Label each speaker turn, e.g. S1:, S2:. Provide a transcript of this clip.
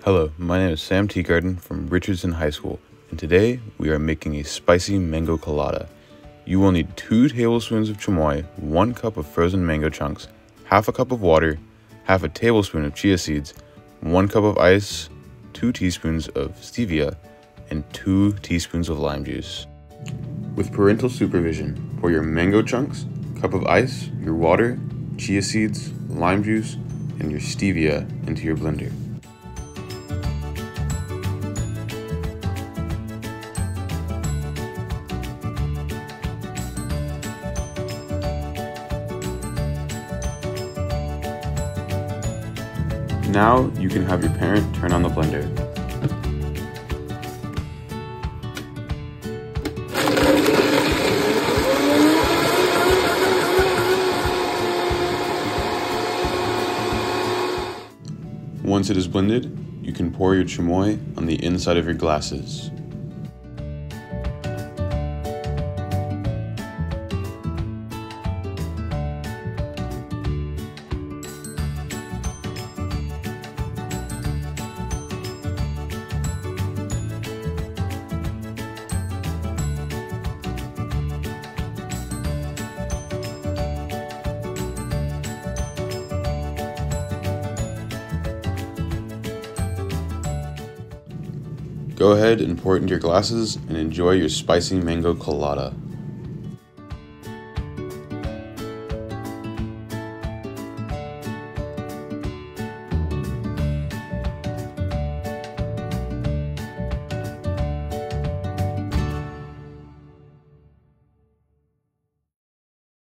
S1: Hello, my name is Sam Teagarden from Richardson High School, and today we are making a spicy mango colada. You will need 2 tablespoons of chamoy, 1 cup of frozen mango chunks, half a cup of water, half a tablespoon of chia seeds, 1 cup of ice, 2 teaspoons of stevia, and 2 teaspoons of lime juice. With parental supervision, pour your mango chunks, cup of ice, your water, chia seeds, lime juice, and your stevia into your blender. Now you can have your parent turn on the blender. Once it is blended, you can pour your chamoy on the inside of your glasses. Go ahead and pour it into your glasses and enjoy your spicy mango colada.